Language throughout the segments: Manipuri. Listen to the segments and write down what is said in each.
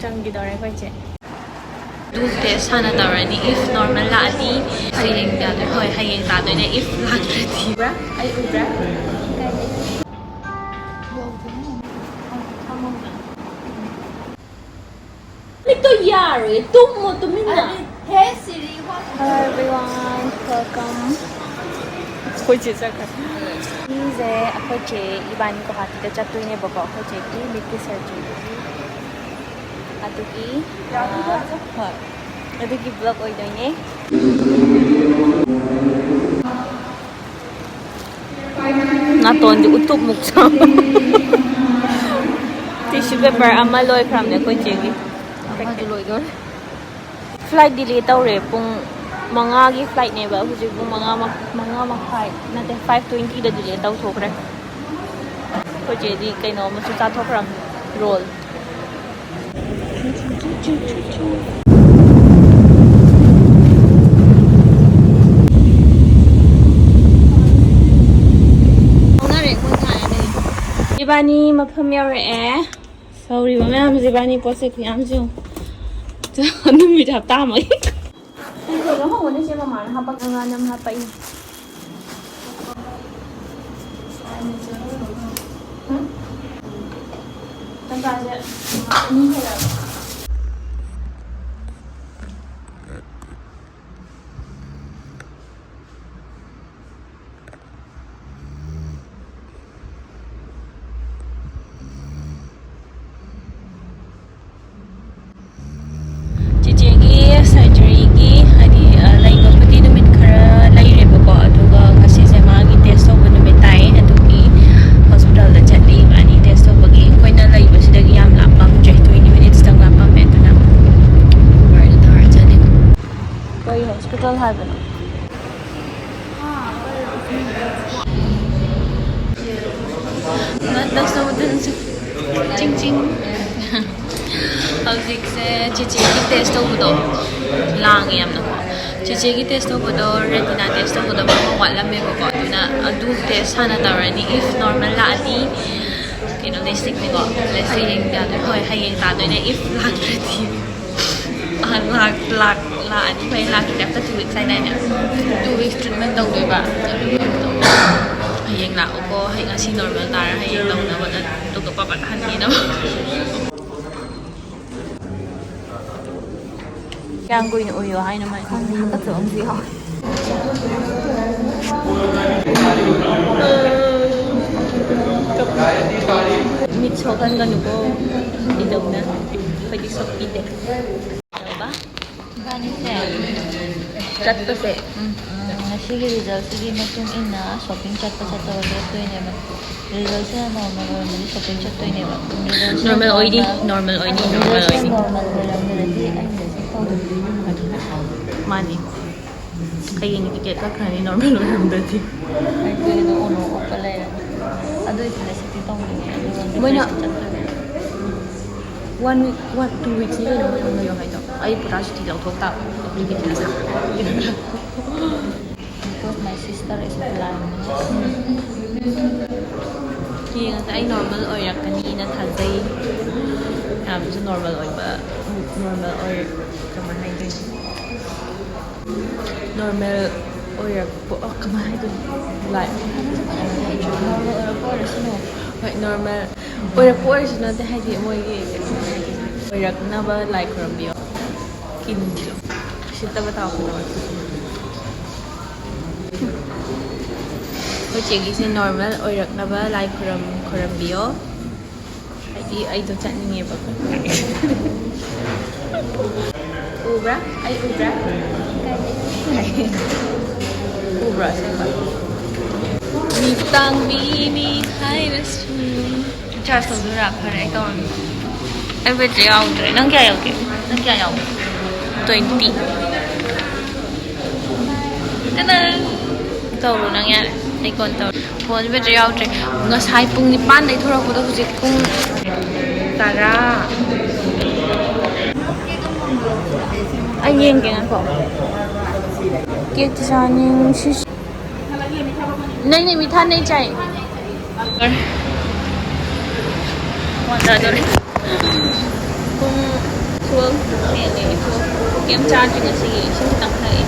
ꯆꯪꯒꯤꯗꯧꯔꯦ ꯑꯩꯈꯣꯏꯁꯦ ꯗꯨ ꯇꯦꯁ ꯍꯥꯟꯅ ꯇꯧꯔꯅꯤ if normal ꯂꯥꯛꯑꯗꯤ ꯍꯌꯦꯡ ꯇꯥꯗꯣꯏ ꯍꯣꯏ ꯍꯌꯦꯡ ꯇꯥꯗꯣꯏꯅꯦ if ꯂꯥꯛꯇ꯭ꯔꯗꯤ ꯎꯕ꯭ꯔꯥ ꯑꯩ ꯎꯕ꯭ꯔꯥ ꯂꯤꯛꯇꯣ ꯌꯥꯔꯣꯏ ꯇꯨꯝꯃꯣ ꯇꯨꯃꯤꯟꯅ Hey Siri Hello everyone welcome ꯑꯩꯈꯣꯏ ꯆꯦ ꯆꯠꯈ꯭ꯔꯦ ꯁꯤꯁꯦ ꯑꯩꯈꯣꯏ ꯆꯦ ꯏꯕꯥꯅꯤ ꯒꯨꯋꯥꯍꯥꯇꯤꯗ ꯆꯠꯇꯣꯏꯅꯦꯕꯀꯣ ꯑꯩꯈꯣꯏ ꯆꯦꯒꯤ ꯃꯤꯠꯀꯤ ꯁꯔꯖꯔꯤꯒꯤ ꯑꯗꯨꯒꯤ ꯍꯣꯏ ꯑꯗꯨꯒꯤ ꯕ꯭ꯂꯣꯛ ꯑꯣꯏꯗꯣꯏꯅꯦ ꯅꯥꯇꯣꯟꯗꯤ ꯎꯇꯨꯞꯃꯨꯛ ꯆꯥꯎꯕ ꯇꯤꯁꯨ ꯄꯦꯄꯔ ꯑꯃ ꯂꯣꯏꯈ꯭ꯔꯕꯅꯦ ꯑꯩꯈꯣꯏ ꯆꯦꯒꯤ ꯑꯃꯗꯨ ꯂꯣꯏꯗꯣꯔꯦ ꯐ꯭ꯂꯥꯏꯠ ꯗꯤꯂꯦ ꯇꯧꯔꯦ ꯄꯨꯡ 5ꯒꯤ ꯐ꯭ꯂꯥꯏꯠꯅꯦꯕ ꯍꯧꯖꯤꯛ ꯄꯨꯡ 5 ꯃꯈꯥꯏ ꯅꯠꯇꯦ 5:20ꯗ ꯗꯤꯂꯦ ꯇꯧꯊꯣꯛꯈ꯭ꯔꯦ ꯑꯩꯈꯣꯏ ꯆꯦꯗꯤ ꯀꯩꯅꯣ ꯑꯃꯁꯨ ꯆꯥꯊꯣꯛꯈ꯭ꯔꯕꯅꯦ role 이바니 마품여래 서울이 보면 이바니 버스 그냥 좀 눈물 잡다 뭐 이거 하고 오늘 제가 말 하박 응아는 하박 응? 잠깐 이제 해라 서저리기 아니 라이브부디 누밋 khara layrebako aduga ngasise magi test toba numit tai adugi hospital da chatli ani test tobagi koina laibasidagi yam lapam 20 minutes tang lapam metuna where the tar chali koi hospital habano nada sodan ching ching ꯍꯧꯖꯤꯛꯁꯦ ꯆꯦꯆꯦꯒꯤ ꯇꯦꯁ ꯇꯧꯕꯗꯣ ꯂꯥꯡꯉꯦ ꯌꯥꯝꯅꯀꯣ ꯆꯦꯆꯦꯒꯤ ꯇꯦꯁ ꯇꯧꯕꯗꯣ ꯔꯦꯇꯤꯅꯥ ꯇꯦꯁ ꯇꯧꯕꯗꯣ ꯃꯃꯥꯡ ꯋꯥꯠꯂꯝꯃꯦꯕꯀꯣ ꯑꯗꯨꯅ ꯑꯗꯨ ꯇꯦꯁ ꯍꯥꯟꯅ ꯇꯧꯔꯅꯤ if normal ꯂꯥꯛꯑꯗꯤ ꯀꯩꯅꯣ ꯂꯦꯁꯤꯛꯅꯤꯀꯣ ꯍꯌꯦꯡ ꯇꯥꯗꯣꯏ ꯍꯣꯏ ꯍꯌꯦꯡ ꯇꯥꯗꯣꯏꯅꯦ if ꯂꯥꯛꯇ꯭ꯔꯗꯤ ꯂꯥꯛꯑꯗꯤ ꯍꯣꯏ ꯂꯥꯛꯇ꯭ꯔꯗꯤ after 2 weeks ꯍꯥꯏꯗꯥꯏꯅꯦ 2 weeks treatment ꯇꯧꯗꯣꯏꯕ ꯍꯌꯦꯡ ꯂꯥꯛꯑꯣꯀꯣ ꯉꯁꯤ normal ꯇꯥꯔ ꯍꯌꯦꯡ ꯇꯧꯅꯕ ꯑꯗꯨꯒ ꯄꯥꯄꯠ ꯍꯟꯈꯤꯅꯕ ꯀꯌꯥꯝ ꯀꯨꯏꯅ ꯎꯌꯣ ꯍꯥꯏꯅꯣ ꯃꯥꯏ ꯍꯟꯗꯛꯁꯨ ꯑꯃꯁꯨ ꯌꯥꯎꯋꯦ ꯃꯤꯠ ꯁꯣꯛꯍꯟꯒꯅꯨꯀꯣ ꯏꯗꯧꯅ ꯑꯩꯈꯣꯏꯗꯤ ꯁꯣꯛꯄꯤꯗꯦ ꯇꯧꯕ ꯏꯕꯥꯅꯤꯁꯦ ꯆꯠꯄꯁꯦ ꯉꯁꯤꯒꯤ ꯔꯤꯖꯜꯁꯤꯒꯤ ꯃꯇꯨꯡ ꯏꯟꯅ ꯁꯣꯞꯄꯤꯡ ꯆꯠꯄ ꯆꯠꯇꯕ ꯂꯦꯞꯇꯣꯏꯅꯦꯕ ꯔꯤꯖꯜꯁꯤꯅ ꯅꯣꯔꯃꯦꯜ ꯑꯣꯏꯔꯝꯃꯗꯤ ꯁꯣꯞꯄꯤꯡ ꯆꯠꯇꯣꯏꯅꯦꯕ ꯅꯣꯔꯃꯦꯜ ꯑꯣꯏꯔꯝꯗ꯭ꯔꯗꯤ ꯃꯥꯅꯤ ꯍꯌꯦꯡ ꯇꯤꯀꯦꯠ ꯀꯛꯈ꯭ꯔꯅꯤ ꯅꯣꯔꯃꯦꯜ ꯑꯣꯏꯔꯝꯗ꯭ꯔꯗꯤ ꯑꯩꯈꯣꯏꯗꯣ ꯑꯣꯅꯣ ꯑꯣꯞꯄ ꯂꯩꯔꯅꯤ ꯑꯗꯨꯏꯁꯨ ꯂꯦꯁꯤꯛꯇꯤ ꯇꯧꯅꯤꯡꯉꯦ ꯑꯗꯨꯒ ꯃꯣꯏꯅ 1 week 2 weeksꯅꯤ ꯀꯩꯅꯣ ꯃꯣꯏꯅ ꯂꯩꯌꯣ ꯍꯥꯏꯗꯣ ꯑꯩ ꯄꯨꯔꯥ ꯁꯨꯇꯤ ꯂꯧꯊꯣꯛ ꯇꯥꯕ application because my sister is blind ꯌꯦꯡꯉꯁꯦ ꯑꯩ ꯅꯣꯔꯃꯦꯜ ꯑꯣꯏꯔꯛꯀꯅꯤꯅ ꯊꯥꯖꯩ ꯌꯥꯝꯁꯨ ꯅꯣꯔꯃꯦꯜ ꯑꯣꯏꯕ ꯅꯣꯔꯃꯦꯜ ꯑꯣꯏ ꯀꯃꯥꯏꯅ ꯍꯥꯏꯗꯣꯏꯅꯣ ꯅꯣꯔꯃꯦꯜ ꯑꯣꯏꯔꯛꯄ ꯀꯃꯥꯏꯅ ꯍꯥꯏꯗꯣꯏꯅꯣ ꯂꯥꯏꯛ ꯅꯣꯔꯃꯦꯜ ꯑꯣꯏꯔꯛꯄ ꯑꯣꯏꯔꯁꯅꯨ ꯍꯣꯏ ꯅꯣꯔꯃꯦꯜ ꯑꯣꯏꯔꯛꯄ ꯑꯣꯏꯔꯁꯅꯨ ꯅꯠꯇꯦ ꯍꯥꯏꯗꯤ ꯃꯣꯏꯒꯤ ꯑꯣꯏꯔꯛꯅꯕ ꯂꯥꯏ ꯈꯨꯔꯝꯕꯤꯌꯣ ꯀꯤꯟꯈꯤꯂꯣ ꯁꯤꯠꯇꯕ ꯇꯥꯎꯈꯠꯂꯕ ꯑꯩꯈꯣꯏ ꯆꯦꯒꯤꯁꯦ ꯅꯣꯔꯃꯦꯜ ꯑꯣꯏꯔꯛꯅꯕ ꯂꯥꯏ ꯈꯨꯔꯝꯕꯤꯌꯣ ꯍꯥꯏꯗꯤ ꯑꯩꯗꯣ ꯆꯠꯅꯤꯡꯉꯦꯕ ꯎꯕ꯭ꯔꯥ ꯑꯩ ꯎꯕ꯭ꯔꯥ ꯎꯕ꯭ꯔꯥ ꯑꯁꯦꯡꯕ ꯃꯤꯇꯥꯡꯕꯤꯅꯤ ꯍꯥꯏꯔꯁꯨ ꯆꯥꯔꯖ ꯇꯧꯗꯣꯏꯔꯥ ꯐꯔꯦ ꯑꯩ ꯇꯧꯔꯅꯤ ꯑꯩ ꯕꯦꯇ꯭ꯔꯤ ꯌꯥꯎꯗ꯭ꯔꯦ ꯅꯪ ꯀꯌꯥ ꯌꯥꯎꯒꯦ ꯅꯪ ꯀꯌꯥ ꯌꯥꯎꯒꯦ 20 ꯇꯅꯪ ꯇꯧꯔꯣ ꯅꯪ ꯌꯥꯔꯦ ꯑꯩ ꯀꯣꯟ ꯇꯧꯔꯣ ꯐꯣꯟ ꯕꯦꯇ꯭ꯔꯤ ꯌꯥꯎꯗ꯭ꯔꯦ ꯉꯁꯥꯏ ꯄꯨꯡ 9ꯗꯩ ꯊꯣꯔꯛꯄꯗꯣ ꯍꯧꯖꯤꯛ ꯄꯨꯡ 10 anh em kìa cậu kia cho nhưng này mình than đây chạy rồi ꯀꯩꯝ ꯆꯥꯗ꯭ꯔꯤ ꯉꯁꯤꯒꯤ ꯏꯁꯤꯡ ꯈꯤꯇꯪ ꯊꯛꯏ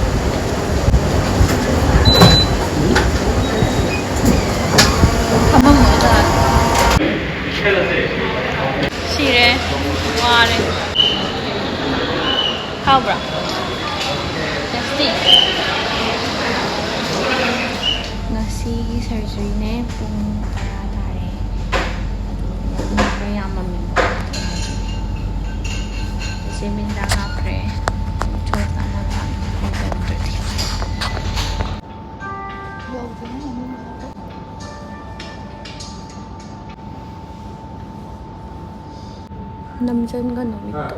ꯐꯝꯃꯝꯃꯒ 시래 와래 하브라 됐지 ngasi surgery pung tara tare kaya mamin kasi minda hapre chota na lang namjan ka no ito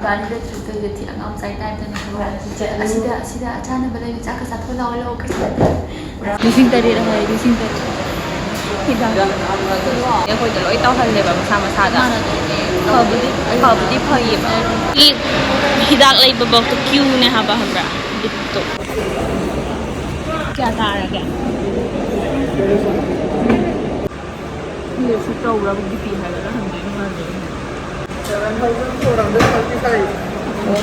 Banda juga gitu ang outside type na nagkaroon. Sida achana balay chaka sa thola wala okay. Bising tari ra hai bising tari. Hidang. Ya ko dalo itaw halle ba masama-masada. Pabudi phayi ba. I hidak lay ba to queue ne haba habra. Bitto. Kya tara kya? Ni su taw ra bi hai ra hande ma de. Oh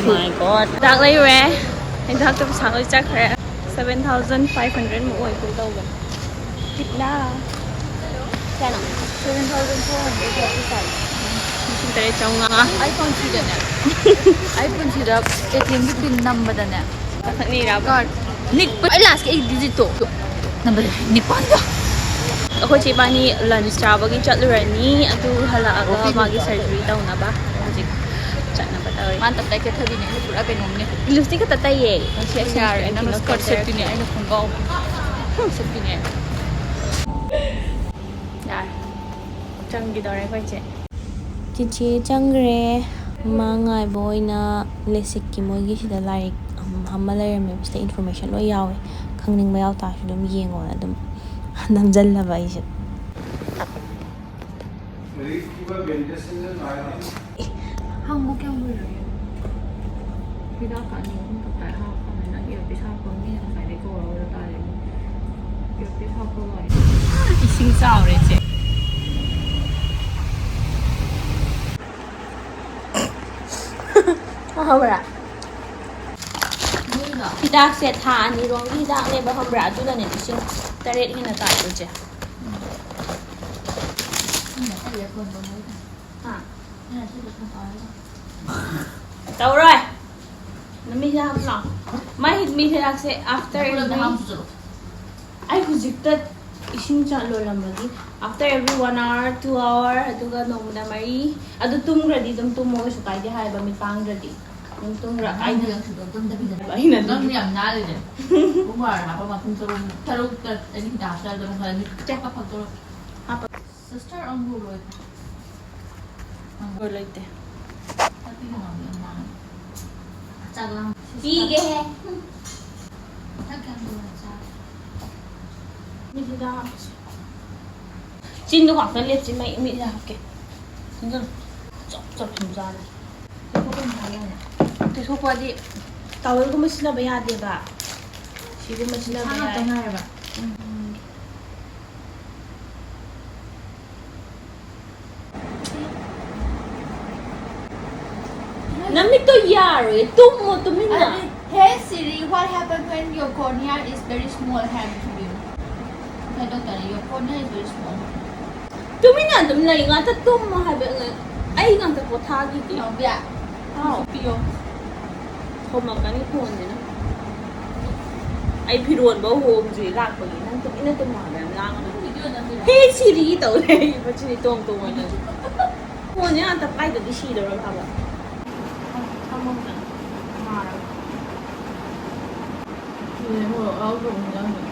my god. Hidak lay re. Hidak to sang oi chak re. 7,500 mo oi kun taw ba. Kitna. Kya na? 7,400 sai. Mising tare chong nga. iPhone 3 da ne. iPhone 3 da ATM bi pin number da ne. Ni ra God. Nick ai last ke 8 digit to. Number ni pan ba. Ako si Bani lunch travel Chatle rani atu halaaga magi surgery daw na ba hojik chat na ba tayo Man tatay ka thabi ne pura pe nom ne. ilusti ka tatay eh kasi Yar na mas cut set ni ai na khunggaw. Set ni. Yar changi dore ko che CheChe changre mangai boy na LASIK ki mogi sida like hamma layram me information lo yawe khangning ba yaw ta su dum yengo na dum namjallaba aise 한국 경우를 비다가 아니고 그때 하고는 이렇게 사고 미는 사이에 거를 따리 이렇게 사고 와 ising sao re che Hambra hidak se tha ani rong hidak ne ba hambra tu da ne ising taret hina ta tu che tao rồi nó mi ra lòng mai mi thế là sẽ after ai cũng dịch tết ising chọn rồi làm gì after every 1 hour 2 hour aduga no muna mari adu tum ready tum mo so kai hai ba mi pang ready tum ra ai na ai na 넌 그냥 나를 뭔가 알아 봐 같은 저런 타로 때 아니 다들 저런 사람이 쫙 팍팍 sister on board rồi lấy tiền tapi kan orang yang 짜랑 이게 해 takkan boleh mi thế ra 진도 khoảng liệt trên mày mi ra kìa 진짜 chọc thùng ra này cái có con thái này thì thôi qua đi tao ấy cũng mới xin bây giờ đi bà chỉ cũng mới xin bây giờ 상하잖아요 봐 Nami to yari, tumo to minna. Hey Siri, what happens when your cornea is very small hand to you? I don't tell you, your cornea is very small. Tumina tum lai nga ta tumo ha ba nga. Ai nga ta potha gi ti. No, yeah. How? Pio. Homa ka ni phone ni na. Ai phiron ba hom ji lak ba nang tum ina tum ma ba lang. Hey Siri to le ba chi ni tong tong na. Phone ni ta pai da di shi do ra ba. Hamong na. Mara. Ni ho au rong yang ni.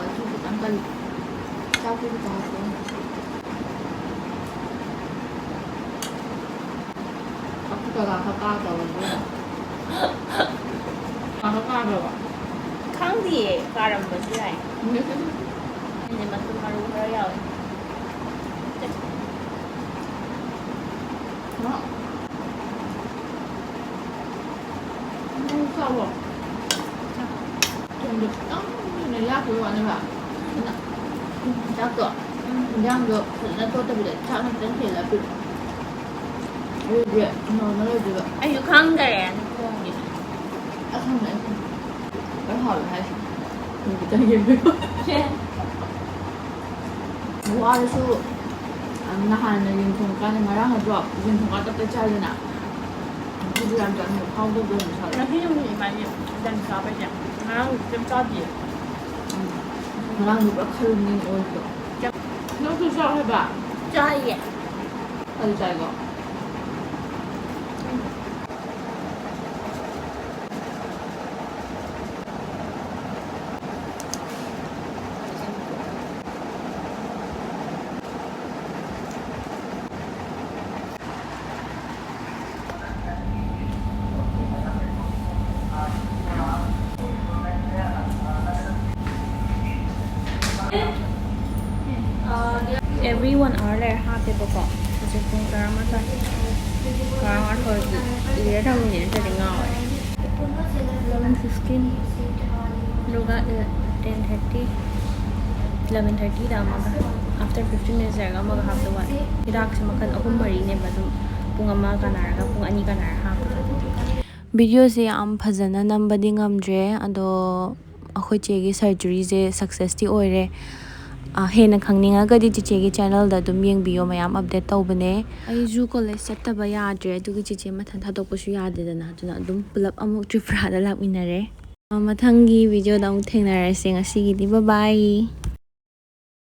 Itu ditanggal. Tapi ditanggal. Aku kakak tahu. Kakak tahu. Khangdi karam ba si ai. Ni man tu maru ra yaw. Nó 하고 좀 그냥 약을 와는 봐. 약도 양도 그냥 또 때문에 차는 땡기라 그. 이제 너는 이제 아유 강가래 공기. 아 상네. cái hỏi hay mình cho nhiều 와 그래서 나 하는 윤통가는 거랑 하죠. 윤통가 딱 짜리나. 그게 안 되는 거 하고도 괜찮아. 나 희용이 많이 일단 잡아야. 나랑 좀 짜지. 나랑 누가 칼로리 어디서? 너도 잘 해봐. 짜예. 어디 짜 이거? Every 1 hourเลย하대보고 이제 공부를 하면서 가서 일을 하고 있는 데 나와요. 11:15 누가 10:30 11:30 다 아마가 after 15 minutes 자가 아마가 하도 와 이닥스 마칸 어금 머리네 바도 ꯄꯨꯡ 1 ꯀꯥꯟꯅꯔꯒ ꯄꯨꯡ 2 ꯀꯥꯟꯅꯔꯒ ꯍꯥꯞꯄꯗꯣ ꯚꯤꯗꯤꯑꯣꯁꯦ ꯌꯥꯝ ꯐꯖꯅ ꯅꯝꯕꯗꯤ ꯉꯝꯗ꯭ꯔꯦ ꯑꯗꯣ ꯑꯩꯈꯣꯏ ꯆꯦꯒꯤ ꯁꯔꯖꯔꯤꯁꯦ ꯁꯛꯁꯦꯁꯇꯤ ꯑꯣꯏꯔꯦ ꯍꯦꯟꯅ ꯈꯪꯅꯤꯡꯉꯒꯗꯤ ꯆꯦꯆꯦꯒꯤ ꯆꯦꯅꯦꯜꯗ ꯑꯗꯨꯝ ꯌꯦꯡꯕꯤꯌꯣ ꯃꯌꯥꯝ ꯑꯞꯗꯦꯠ ꯇꯧꯕꯅꯦ ꯑꯩꯁꯨ ꯀꯣꯂꯦꯖ ꯆꯠꯇꯕ ꯌꯥꯗ꯭ꯔꯦ ꯑꯗꯨꯒꯤ ꯆꯦꯆꯦ ꯃꯊꯟ ꯊꯥꯗꯣꯛꯄꯁꯨ ꯌꯥꯗꯦꯗꯅ ꯑꯗꯨꯅ ꯑꯗꯨꯝ ꯄꯨꯂꯞ ꯑꯃꯨꯛ ꯇ꯭ꯔꯤꯄꯨꯔꯥꯗ ꯂꯥꯛꯃꯤꯟꯅꯔꯦ ꯃꯊꯪꯒꯤ ꯚꯤꯗꯤꯑꯣꯗ ꯑꯃꯨꯛ ꯊꯦꯡꯅꯔꯁꯦ ꯉꯁꯤꯒꯤꯗꯤ ꯕꯥꯏ ꯕꯥꯏ